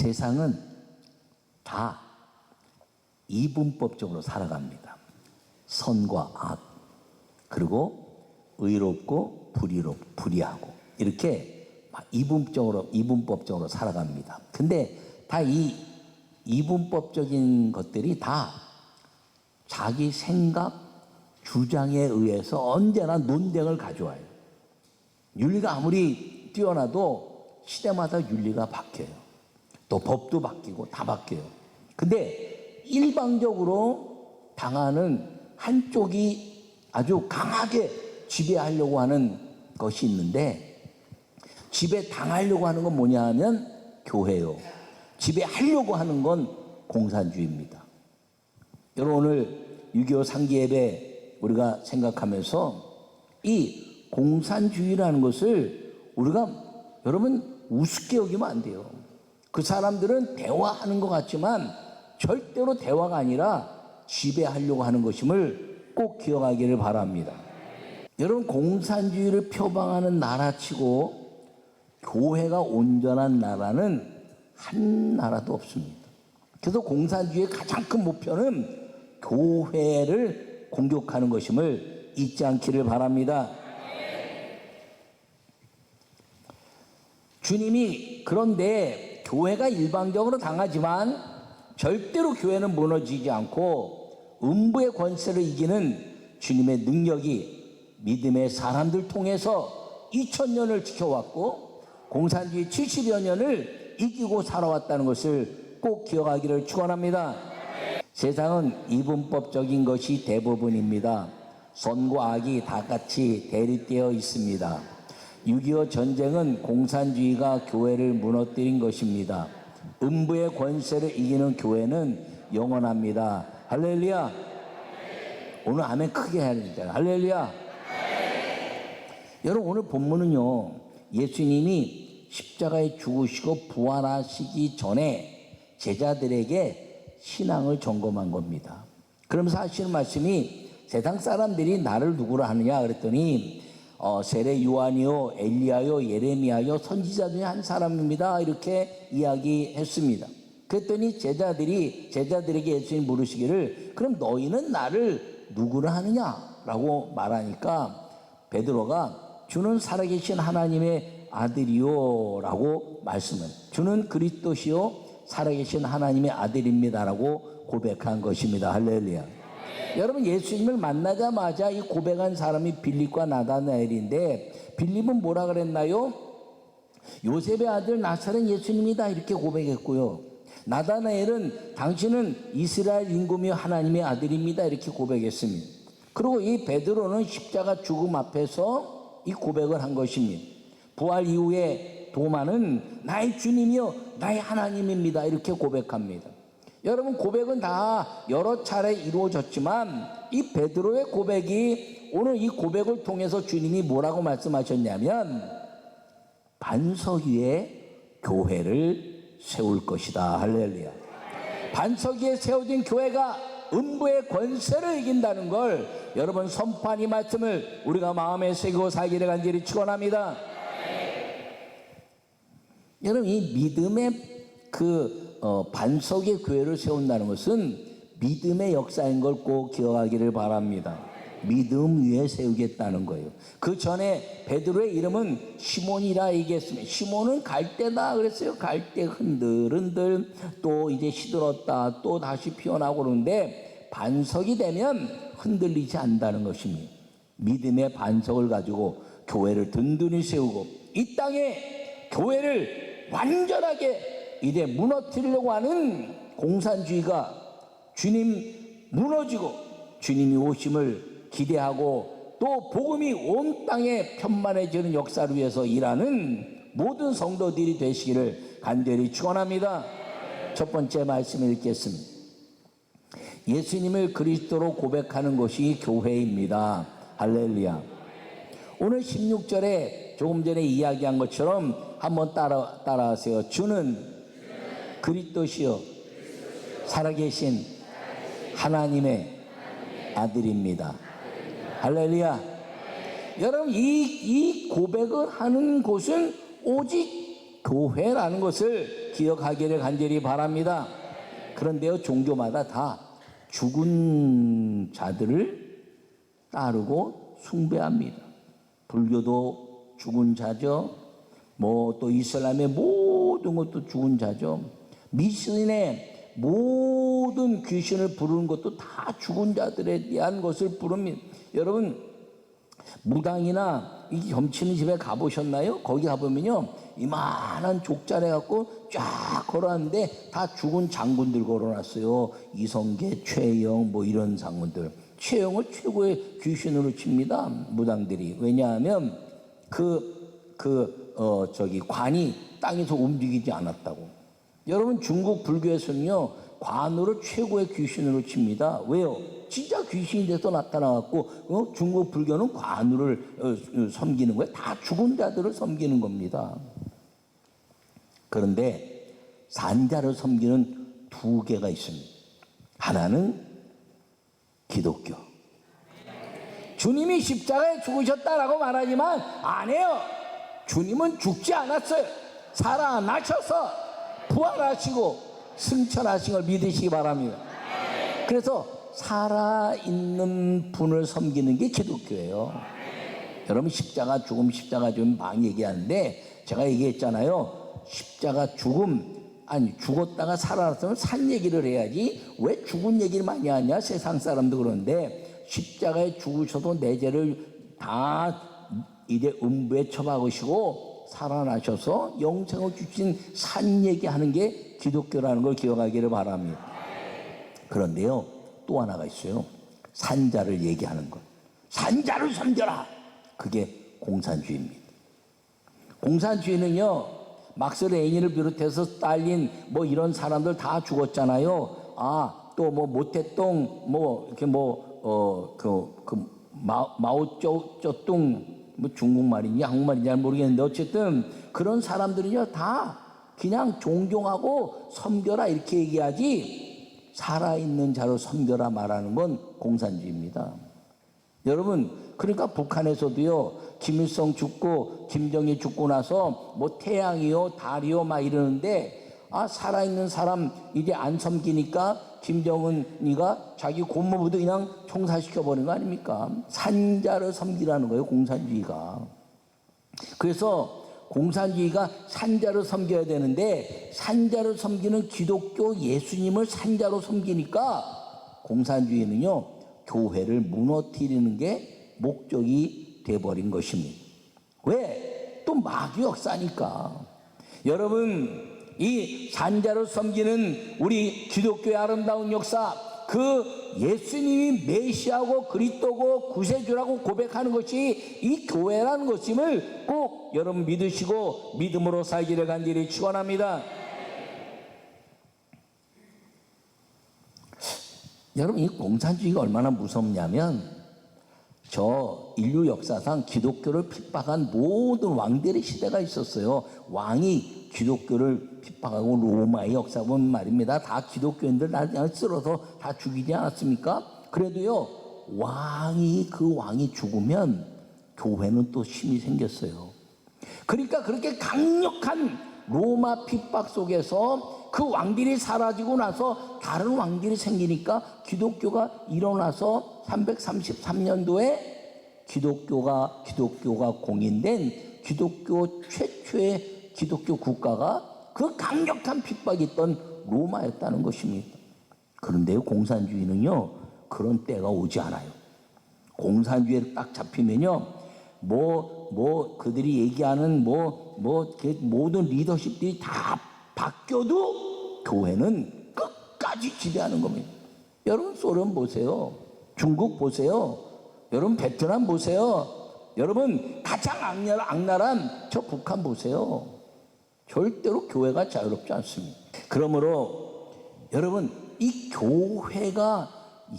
세상은 다 이분법적으로 살아갑니다. 선과 악, 그리고 의롭고 불의하고 이렇게 이분법적으로 살아갑니다. 근데 다 이 이분법적인 것들이 다 자기 생각, 주장에 의해서 언제나 논쟁을 가져와요. 윤리가 아무리 뛰어나도 시대마다 윤리가 바뀌어요. 또 법도 바뀌고 다 바뀌어요. 근데 일방적으로 당하는 한쪽이 아주 강하게 지배하려고 하는 것이 있는데, 지배당하려고 하는 건 뭐냐 하면 교회요. 지배하려고 하는 건 공산주의입니다. 여러분, 오늘 6.25 상기예배 우리가 생각하면서 이 공산주의라는 것을 우리가 여러분 우습게 여기면 안 돼요. 그 사람들은 대화하는 것 같지만 절대로 대화가 아니라 지배하려고 하는 것임을 꼭 기억하기를 바랍니다. 여러분, 공산주의를 표방하는 나라치고 교회가 온전한 나라는 한 나라도 없습니다. 그래서 공산주의의 가장 큰 목표는 교회를 공격하는 것임을 잊지 않기를 바랍니다. 주님이 그런데 교회가 일방적으로 당하지만 절대로 교회는 무너지지 않고 음부의 권세를 이기는 주님의 능력이 믿음의 사람들 통해서 2000년을 지켜왔고 공산주의 70여 년을 이기고 살아왔다는 것을 꼭 기억하기를 축원합니다. 세상은 이분법적인 것이 대부분입니다. 선과 악이 다 같이 대립되어 있습니다. 6.25 전쟁은 공산주의가 교회를 무너뜨린 것입니다. 음부의 권세를 이기는 교회는 영원합니다. 할렐루야. 오늘 아멘 크게 해야 되잖아요. 할렐루야. 여러분, 오늘 본문은요, 예수님이 십자가에 죽으시고 부활하시기 전에 제자들에게 신앙을 점검한 겁니다. 그러면서 하시는 말씀이 세상 사람들이 나를 누구라 하느냐 그랬더니 세례 요한이요, 엘리야요, 예레미야요, 선지자 중에 한 사람입니다. 이렇게 이야기했습니다. 그랬더니 제자들에게 예수님이 물으시기를 그럼 너희는 나를 누구라 하느냐라고 말하니까 베드로가 주는 살아계신 하나님의 아들이요 라고 말씀을, 주는 그리스도시요 살아계신 하나님의 아들입니다라고 고백한 것입니다. 할렐루야. 여러분, 예수님을 만나자마자 이 고백한 사람이 빌립과 나다나엘인데, 빌립은 뭐라 그랬나요? 요셉의 아들 나사렛 예수님이다 이렇게 고백했고요. 나다나엘은 당신은 이스라엘 임금이요 하나님의 아들입니다 이렇게 고백했습니다. 그리고 이 베드로는 십자가 죽음 앞에서 이 고백을 한 것입니다. 부활 이후에 도마는 나의 주님이요 나의 하나님입니다 이렇게 고백합니다. 여러분, 고백은 다 여러 차례 이루어졌지만 이 베드로의 고백이 오늘 이 고백을 통해서 주님이 뭐라고 말씀하셨냐면 반석 위에 교회를 세울 것이다. 할렐루야. 반석 위에 세워진 교회가 음부의 권세를 이긴다는 걸 여러분 선포한 이 말씀을 우리가 마음에 새기고 살기를 간절히 축원합니다. 여러분, 이 믿음의 반석의 교회를 세운다는 것은 믿음의 역사인 걸 꼭 기억하기를 바랍니다. 믿음 위에 세우겠다는 거예요. 그 전에 베드로의 이름은 시몬이라 얘기했습니다. 시몬은 갈대다 그랬어요. 갈대 흔들흔들 또 이제 시들었다 또 다시 피어나고 그러는데 반석이 되면 흔들리지 않는다는 것입니다. 믿음의 반석을 가지고 교회를 든든히 세우고 이 땅에 교회를 완전하게 이제 무너뜨리려고 하는 공산주의가 주님 무너지고 주님이 오심을 기대하고 또 복음이 온 땅에 편만해지는 역사를 위해서 일하는 모든 성도들이 되시기를 간절히 축원합니다. 첫 번째 말씀을 읽겠습니다. 예수님을 그리스도로 고백하는 것이 교회입니다. 할렐루야. 오늘 16절에 조금 전에 이야기한 것처럼 한번 따라하세요. 주는 그리스도시요 살아계신 하나님의 아들입니다. 할렐루야. 여러분, 이 고백을 하는 곳은 오직 교회라는 것을 기억하기를 간절히 바랍니다. 그런데요, 종교마다 다 죽은 자들을 따르고 숭배합니다. 불교도 죽은 자죠. 뭐 또 이슬람의 모든 것도 죽은 자죠. 미신의 모든 귀신을 부르는 것도 다 죽은 자들에 대한 것을 부릅니다. 여러분, 무당이나 이 점치는 집에 가보셨나요? 거기 가보면요, 이만한 족자래 갖고 쫙 걸어놨는데 다 죽은 장군들 걸어놨어요. 이성계, 최영 뭐 이런 장군들. 최영을 최고의 귀신으로 칩니다, 무당들이. 왜냐하면 관이 땅에서 움직이지 않았다고. 여러분, 중국 불교에서는요, 관우를 최고의 귀신으로 칩니다. 왜요? 진짜 귀신이 돼서 나타나갖고 중국 불교는 관우를 섬기는 거예요. 다 죽은 자들을 섬기는 겁니다. 그런데 산자를 섬기는 두 개가 있습니다. 하나는 기독교. 주님이 십자가에 죽으셨다라고 말하지만 아니에요. 주님은 죽지 않았어요. 살아나셔서 부활하시고 승천하신 걸 믿으시기 바랍니다. 그래서 살아있는 분을 섬기는 게 기독교예요. 여러분, 십자가 죽음 막 얘기하는데 제가 얘기했잖아요. 십자가 죽음, 아니 죽었다가 살아났으면 산 얘기를 해야지 왜 죽은 얘기를 많이 하냐, 세상 사람도. 그런데 십자가에 죽으셔도 내 죄를 다 이제 음부에 처박으시고 살아나셔서 영생을 주신 산 얘기하는 게 기독교라는 걸 기억하기를 바랍니다. 그런데요, 또 하나가 있어요. 산자를 얘기하는 것. 산자를 섬겨라. 그게 공산주의입니다. 공산주의는요, 막스 레닌을 비롯해서 스탈린 뭐 이런 사람들 다 죽었잖아요. 또 뭐 모태똥 뭐 이렇게 마오쩌둥 뭐 중국말인지 한국말인지 잘 모르겠는데 어쨌든 그런 사람들은요, 다 그냥 존경하고 섬겨라 이렇게 얘기하지 살아있는 자로 섬겨라 말하는 건 공산주의입니다. 여러분, 그러니까 북한에서도요, 김일성 죽고 김정일 죽고 나서 뭐 태양이요 달이요 막 이러는데 살아있는 사람 이제 안 섬기니까 김정은이가 자기 고모부도 그냥 총살시켜버린 거 아닙니까? 산자를 섬기라는 거예요, 공산주의가. 그래서 공산주의가 산자를 섬겨야 되는데 산자를 섬기는 기독교 예수님을 산자로 섬기니까 공산주의는요, 교회를 무너뜨리는 게 목적이 돼버린 것입니다. 왜? 또 마귀 역사니까. 여러분, 이 산자를 섬기는 우리 기독교의 아름다운 역사, 그 예수님이 메시아고 그리스도고 구세주라고 고백하는 것이 이 교회라는 것임을 꼭 여러분 믿으시고 믿음으로 살기를 간절히 축원합니다. 여러분, 이 공산주의가 얼마나 무섭냐면 저 인류 역사상 기독교를 핍박한 모든 왕들의 시대가 있었어요. 왕이 기독교를 핍박하고 로마의 역사 보면 말입니다. 다 기독교인들 그냥 쓸어서 다 죽이지 않았습니까? 그래도요, 그 왕이 죽으면 교회는 또 힘이 생겼어요. 그러니까 그렇게 강력한 로마 핍박 속에서 그 왕들이 사라지고 나서 다른 왕들이 생기니까 기독교가 일어나서 333년도에 기독교가 공인된 기독교 최초의 기독교 국가가 그 강력한 핍박이 있던 로마였다는 것입니다. 그런데 공산주의는요, 그런 때가 오지 않아요. 공산주의에 딱 잡히면요, 그들이 얘기하는 모든 리더십들이 다 바뀌어도 교회는 끝까지 지배하는 겁니다. 여러분, 소련 보세요. 중국 보세요. 여러분, 베트남 보세요. 여러분, 가장 악랄한 저 북한 보세요. 절대로 교회가 자유롭지 않습니다. 그러므로 여러분, 이 교회가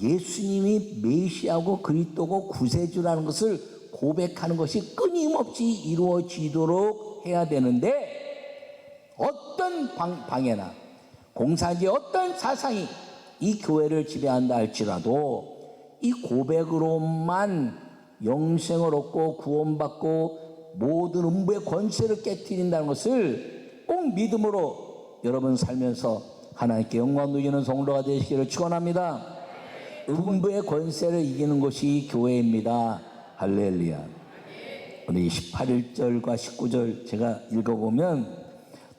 예수님이 메시아고 그리스도고 구세주라는 것을 고백하는 것이 끊임없이 이루어지도록 해야 되는데, 어떤 방해나 공산주의 어떤 사상이 이 교회를 지배한다 할지라도 이 고백으로만 영생을 얻고 구원받고 모든 음부의 권세를 깨뜨린다는 것을 꼭 믿음으로 여러분 살면서 하나님께 영광 누리는 성도가 되시기를 축원합니다. 음부의 권세를 이기는 것이 교회입니다. 할렐루야. 우리 18절과 19절 제가 읽어보면,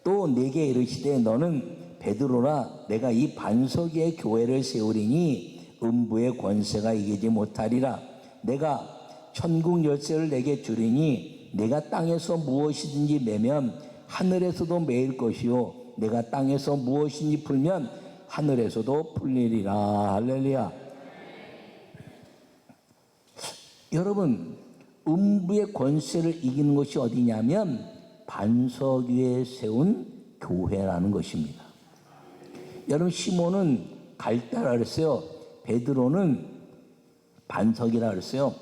또 내게 이르시되 너는 베드로라, 내가 이 반석 위에 교회를 세우리니 음부의 권세가 이기지 못하리라. 내가 천국 열쇠를 내게 주리니 내가 땅에서 무엇이든지 매면 하늘에서도 매일 것이요 내가 땅에서 무엇이든지 풀면 하늘에서도 풀리리라. 할렐루야. 여러분, 음부의 권세를 이기는 것이 어디냐면 반석 위에 세운 교회라는 것입니다. 여러분, 시몬은 갈대라 그랬어요. 베드로는 반석이라 그랬어요.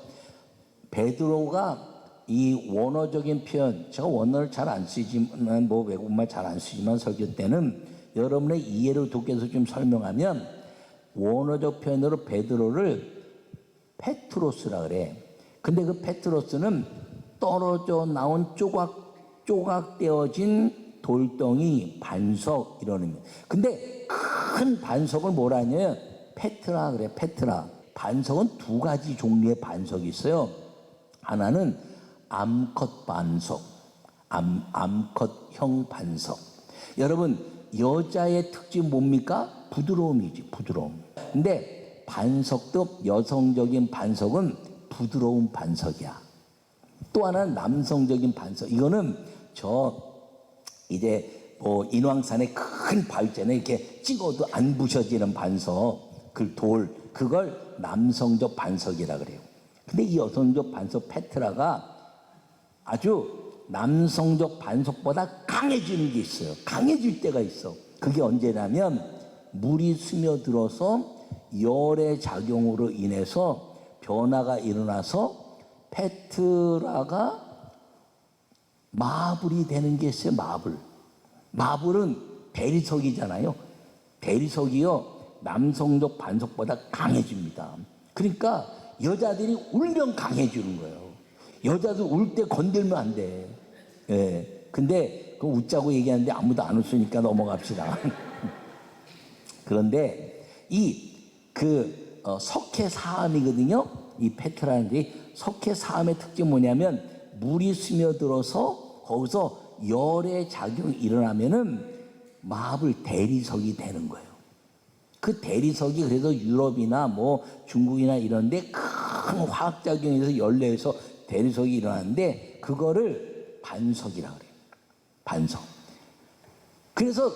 베드로가 이 원어적인 표현, 제가 원어를 잘 안 쓰지만, 외국말 잘 안 쓰지만 설교 때는 여러분의 이해를 돕기 위해서 좀 설명하면, 원어적 표현으로 베드로를 페트로스라 그래. 근데 그 페트로스는 떨어져 나온 조각되어진 돌덩이, 반석 이런 의미. 근데 큰 반석을 뭐라 하냐면 페트라 그래. 페트라. 반석은 두 가지 종류의 반석이 있어요. 하나는 암컷 반석, 암컷형 반석. 여러분, 여자의 특징 뭡니까? 부드러움이지, 부드러움. 근데 반석도, 여성적인 반석은 부드러운 반석이야. 또 하나는 남성적인 반석. 이거는 이제 인왕산에 큰 바위잖아요. 이렇게 찍어도 안 부셔지는 반석, 그 돌, 그걸 남성적 반석이라 그래요. 근데 이 여성적 반석 페트라가 아주 남성적 반석보다 강해지는 게 있어요. 강해질 때가 있어. 그게 언제냐면 물이 스며들어서 열의 작용으로 인해서 변화가 일어나서 페트라가 마블이 되는 게 있어요. 마블은 대리석이잖아요. 대리석이요, 남성적 반석보다 강해집니다. 그러니까 여자들이 울면 강해지는 거예요. 여자도 울 때 건들면 안 돼. 예. 근데 그 웃자고 얘기하는데 아무도 안 웃으니까 넘어갑시다. 그런데 석회사암이거든요. 이 페트라는 게 석회사암의 특징이 뭐냐면 물이 스며들어서 거기서 열의 작용이 일어나면은 마블 대리석이 되는 거예요. 그 대리석이 그래서 유럽이나 중국이나 이런데 큰 화학작용에서 연료에서 대리석이 일어나는데 그거를 반석이라고 그래요. 반석. 그래서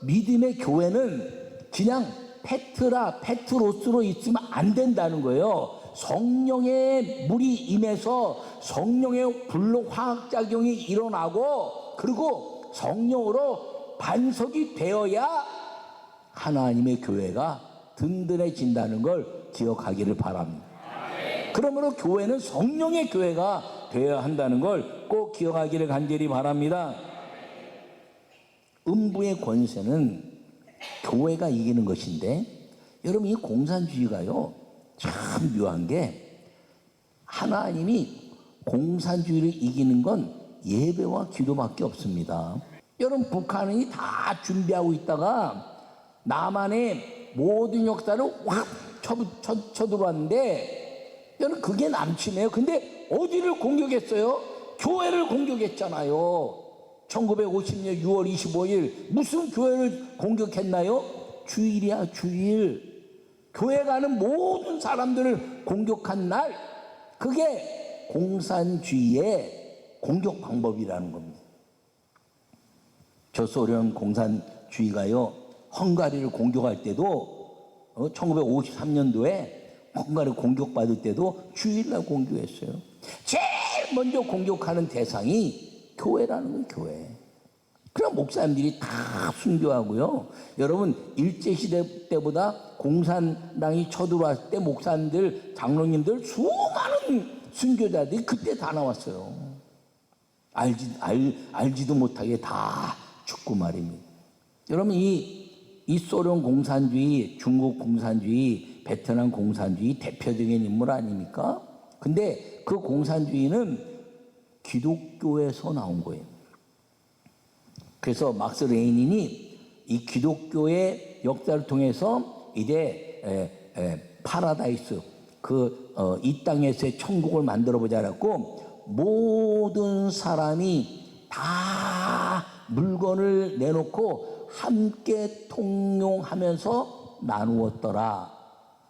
믿음의 교회는 그냥 페트로스로 있으면 안 된다는 거예요. 성령의 물이 임해서 성령의 불로 화학작용이 일어나고, 그리고 성령으로 반석이 되어야 하나님의 교회가 든든해진다는 걸 기억하기를 바랍니다. 그러므로 교회는 성령의 교회가 되어야 한다는 걸 꼭 기억하기를 간절히 바랍니다. 음부의 권세는 교회가 이기는 것인데, 여러분, 이 공산주의가요 참 묘한 게, 하나님이 공산주의를 이기는 건 예배와 기도밖에 없습니다. 여러분, 북한이 다 준비하고 있다가 남한의 모든 역사를 확 쳐들어왔는데, 여러분, 그게 남침이에요. 근데 어디를 공격했어요? 교회를 공격했잖아요. 1950년 6월 25일 무슨 교회를 공격했나요? 주일이야, 주일. 교회 가는 모든 사람들을 공격한 날, 그게 공산주의의 공격 방법이라는 겁니다. 저 소련 공산주의가요, 헝가리를 공격할 때도 1953년도에 헝가리 공격받을 때도 주일날 공격했어요. 제일 먼저 공격하는 대상이 교회라는 거예요. 교회. 그럼 목사님들이 다 순교하고요. 여러분, 일제시대 때보다 공산당이 쳐들어왔을 때 목사님들, 장로님들 수많은 순교자들이 그때 다 나왔어요. 알지도 못하게 다 죽고 말입니다. 여러분, 이 소련 공산주의, 중국 공산주의, 베트남 공산주의 대표적인 인물 아닙니까? 근데 그 공산주의는 기독교에서 나온 거예요. 그래서 막스 레이닌이 이 기독교의 역사를 통해서 이제 파라다이스 이 땅에서의 천국을 만들어 보자라고 모든 사람이 다 물건을 내놓고 함께 통용하면서 나누었더라.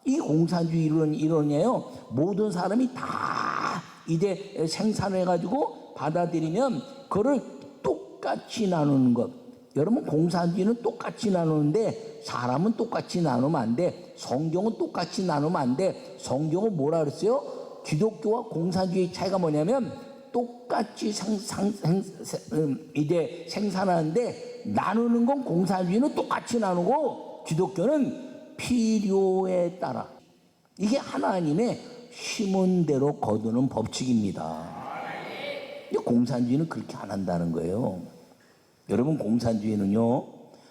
이 공산주의 이론이에요. 모든 사람이 다 이제 생산해 가지고 받아들이면 그거를 똑같이 나누는 것. 여러분, 공산주의는 똑같이 나누는데 사람은 똑같이 나누면 안 돼. 성경은 똑같이 나누면 안 돼. 성경은 뭐라 그랬어요? 기독교와 공산주의 차이가 뭐냐면 똑같이 이제 생산하는데 나누는 건 공산주의는 똑같이 나누고 기독교는 필요에 따라. 이게 하나님의 심은 대로 거두는 법칙입니다. 공산주의는 그렇게 안 한다는 거예요. 여러분, 공산주의는요,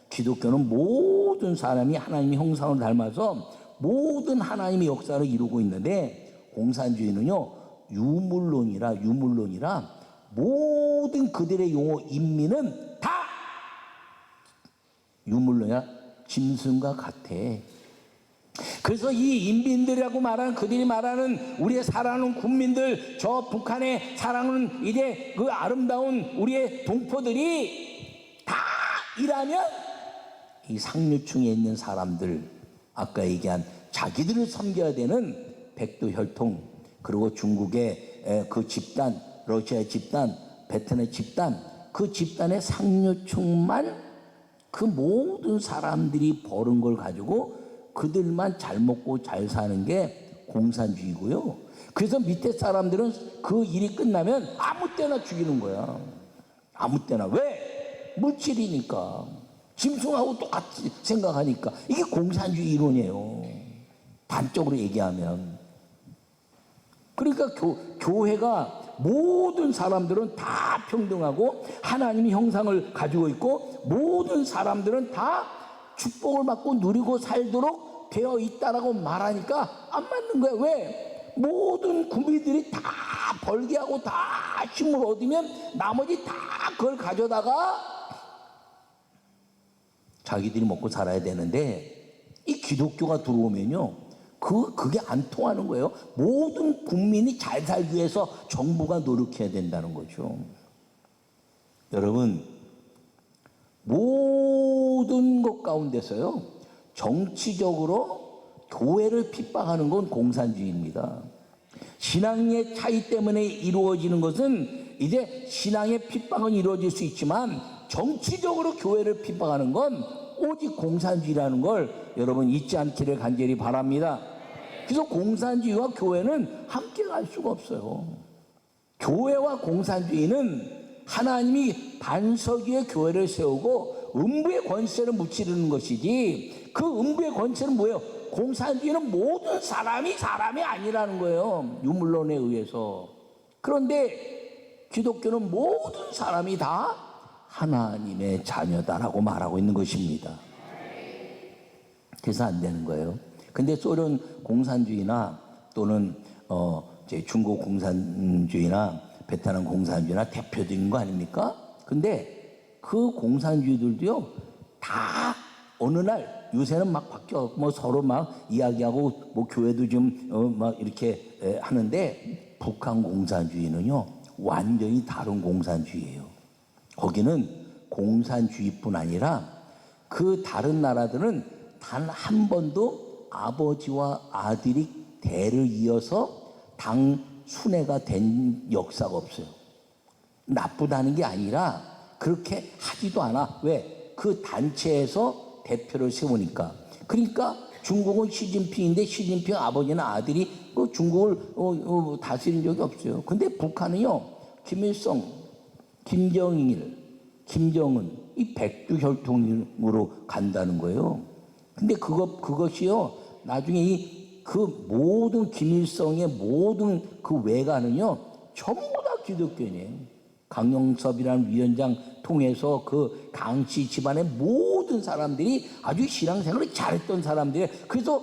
기독교는 모든 사람이 하나님의 형상을 닮아서 모든 하나님의 역사를 이루고 있는데, 공산주의는요 유물론이라 모든 그들의 용어 인민은 다 유물론이라 짐승과 같아. 그래서 이 인민들이라고 말하는, 그들이 말하는 우리의 사랑하는 국민들, 저 북한에 사랑하는 이제 그 아름다운 우리의 동포들이 다 이라면 이 상류층에 있는 사람들, 아까 얘기한 자기들을 섬겨야 되는 백두 혈통, 그리고 중국의 그 집단, 러시아의 집단, 베트남의 집단, 그 집단의 상류층만, 그 모든 사람들이 버는 걸 가지고 그들만 잘 먹고 잘 사는 게 공산주의고요. 그래서 밑에 사람들은 그 일이 끝나면 아무 때나 죽이는 거야. 아무 때나. 왜? 물질이니까. 짐승하고 똑같이 생각하니까. 이게 공산주의 이론이에요. 단적으로 얘기하면. 그러니까 교회가 모든 사람들은 다 평등하고 하나님의 형상을 가지고 있고 모든 사람들은 다 축복을 받고 누리고 살도록 되어 있다라고 말하니까 안 맞는 거야. 왜? 모든 국민들이 다 벌게 하고 다 힘을 얻으면 나머지 다 그걸 가져다가 자기들이 먹고 살아야 되는데, 이 기독교가 들어오면요 그게 안 통하는 거예요. 모든 국민이 잘 살기 위해서 정부가 노력해야 된다는 거죠. 여러분, 모든 것 가운데서요 정치적으로 교회를 핍박하는 건 공산주의입니다. 신앙의 차이 때문에 이루어지는 것은 이제 신앙의 핍박은 이루어질 수 있지만 정치적으로 교회를 핍박하는 건 오직 공산주의라는 걸 여러분 잊지 않기를 간절히 바랍니다. 그래서 공산주의와 교회는 함께 갈 수가 없어요. 교회와 공산주의는 하나님이 반석 위에 교회를 세우고 음부의 권세를 무찌르는 것이지, 그 음부의 권세는 뭐예요? 공산주의는 모든 사람이 아니라는 거예요. 유물론에 의해서. 그런데 기독교는 모든 사람이 다 하나님의 자녀다라고 말하고 있는 것입니다. 그래서 안 되는 거예요. 근데 소련 공산주의나 또는 이제 중국 공산주의나 베트남 공산주의나 대표적인 거 아닙니까? 근데 그 공산주의들도요 다 어느 날 요새는 막 바뀌어, 뭐 서로 막 이야기하고 뭐 교회도 좀 막 이렇게 하는데, 북한 공산주의는요 완전히 다른 공산주의예요. 거기는 공산주의뿐 아니라 그 다른 나라들은 단 한 번도 아버지와 아들이 대를 이어서 당 순회가 된 역사가 없어요. 나쁘다는 게 아니라 그렇게 하지도 않아. 왜? 그 단체에서 대표를 세우니까. 그러니까 중국은 시진핑인데 시진핑 아버지나 아들이 그 중국을 다스린 적이 없어요. 근데 북한은요 김일성, 김정일, 김정은 이 백두혈통으로 간다는 거예요. 근데 그것이요 나중에 그 모든 김일성의 모든 그 외가는요 전부 다 기독교인이에요. 강영섭이라는 위원장 통해서 그 강씨 집안의 모든 사람들이 아주 신앙생활을 잘했던 사람들이에요. 그래서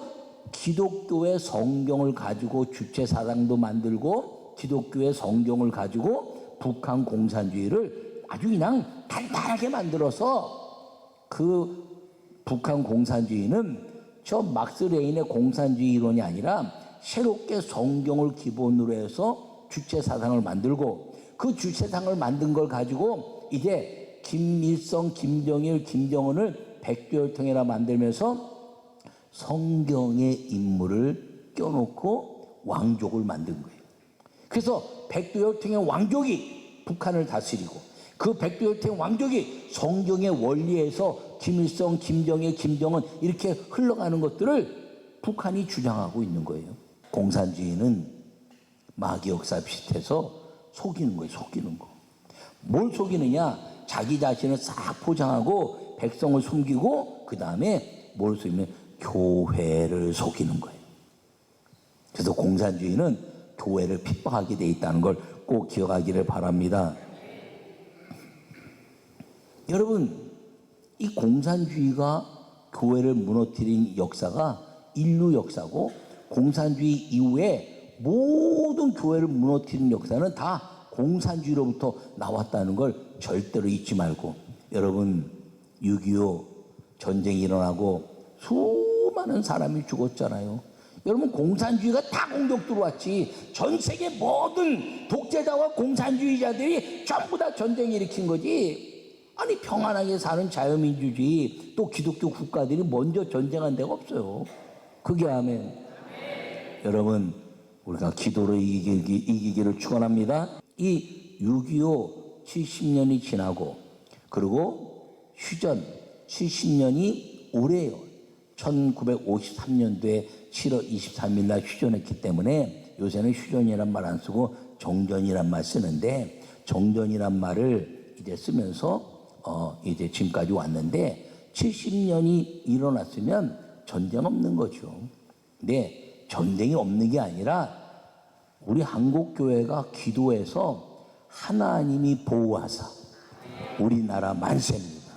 기독교의 성경을 가지고 주체사상도 만들고 기독교의 성경을 가지고 북한 공산주의를 아주 그냥 단단하게 만들어서 그 북한 공산주의는 저 막스 레인의 공산주의 이론이 아니라 새롭게 성경을 기본으로 해서 주체사상을 만들고 그 주체사상을 만든 걸 가지고 이제 김일성, 김정일, 김정은을 백두혈통이라 만들면서 성경의 인물을 껴놓고 왕족을 만든 거예요. 그래서 백두혈통의 왕족이 북한을 다스리고 그 백두혈통 왕족이 성경의 원리에서 김일성, 김정일, 김정은 이렇게 흘러가는 것들을 북한이 주장하고 있는 거예요. 공산주의는 마귀 역사 비슷해서 속이는 거예요. 속이는 거. 뭘 속이느냐? 자기 자신을 싹 포장하고 백성을 숨기고 그 다음에 뭘 속이면 교회를 속이는 거예요. 그래서 공산주의는 교회를 핍박하게 돼 있다는 걸 꼭 기억하기를 바랍니다. 여러분, 이 공산주의가 교회를 무너뜨린 역사가 인류 역사고 공산주의 이후에 모든 교회를 무너뜨린 역사는 다 공산주의로부터 나왔다는 걸 절대로 잊지 말고, 여러분 6.25 전쟁이 일어나고 수많은 사람이 죽었잖아요. 여러분 공산주의가 다 공격 들어왔지. 전 세계 모든 독재자와 공산주의자들이 전부 다 전쟁 일으킨 거지. 아니 평안하게 사는 자유민주주의 또 기독교 국가들이 먼저 전쟁한 데가 없어요. 그게 아멘. 여러분 우리가 기도로 이기기를 축원합니다. 이 6.25 70년이 지나고 그리고 휴전 70년이 올해요. 1953년도에 7월 23일 날 휴전했기 때문에 요새는 휴전이란 말 안 쓰고 정전이란 말 쓰는데, 정전이란 말을 이제 쓰면서 이제 지금까지 왔는데 70년이 일어났으면 전쟁 없는 거죠. 근데 전쟁이 없는 게 아니라 우리 한국교회가 기도해서 하나님이 보호하사 우리나라 만세입니다.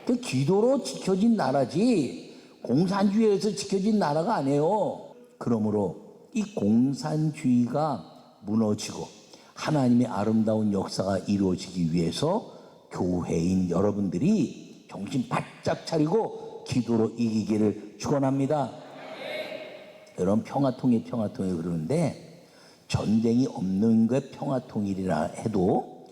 그 기도로 지켜진 나라지 공산주의에서 지켜진 나라가 아니에요. 그러므로 이 공산주의가 무너지고 하나님의 아름다운 역사가 이루어지기 위해서 교회인 여러분들이 정신 바짝 차리고 기도로 이기기를 축원합니다. 여러분 평화통일 그러는데 전쟁이 없는 게 평화통일이라 해도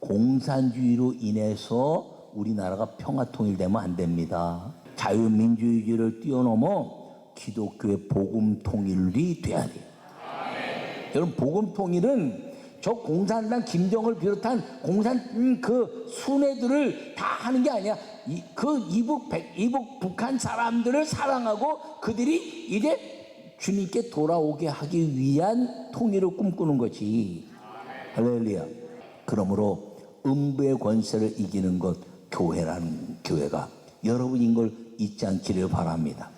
공산주의로 인해서 우리나라가 평화통일되면 안 됩니다. 자유민주주의를 뛰어넘어 기독교의 복음통일이 돼야 돼요. 여러분 복음통일은 저 공산당 김정을 비롯한 공산 그 순회들을 다 하는 게 아니야. 이북 북한 사람들을 사랑하고 그들이 이제 주님께 돌아오게 하기 위한 통일을 꿈꾸는 거지. 할렐루야. 그러므로 음부의 권세를 이기는 것 교회라는 교회가 여러분인 걸 잊지 않기를 바랍니다.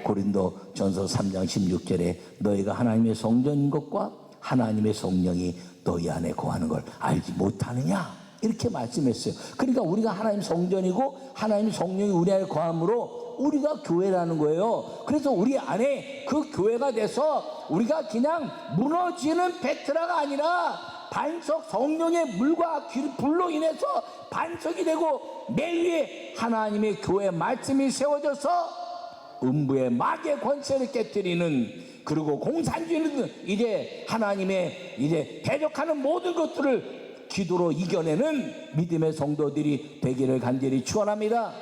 고린도 전서 3장 16절에 너희가 하나님의 성전인 것과 하나님의 성령이 너희 안에 거하는 걸 알지 못하느냐 이렇게 말씀했어요. 그러니까 우리가 하나님 성전이고 하나님 성령이 우리 안에 거함으로 우리가 교회라는 거예요. 그래서 우리 안에 그 교회가 돼서 우리가 그냥 무너지는 베트라가 아니라 반석 성령의 물과 불로 인해서 반석이 되고 내 위에 하나님의 교회 말씀이 세워져서 음부의 마귀의 권세를 깨뜨리는, 그리고 공산주의는 이제 하나님의 이제 대적하는 모든 것들을 기도로 이겨내는 믿음의 성도들이 되기를 간절히 축원합니다.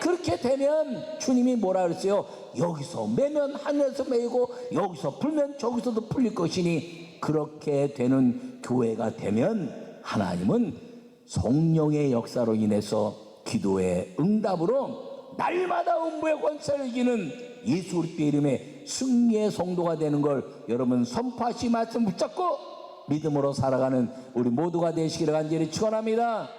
그렇게 되면 주님이 뭐라 그랬어요? 여기서 매면 하늘에서 매이고 여기서 풀면 저기서도 풀릴 것이니, 그렇게 되는 교회가 되면 하나님은 성령의 역사로 인해서 기도의 응답으로 날마다 음부의 권세를 이기는 예수 그리스도의 이름에 승리의 성도가 되는 걸 여러분 선포하시 말씀 붙잡고 믿음으로 살아가는 우리 모두가 되시기를 간절히 축원합니다.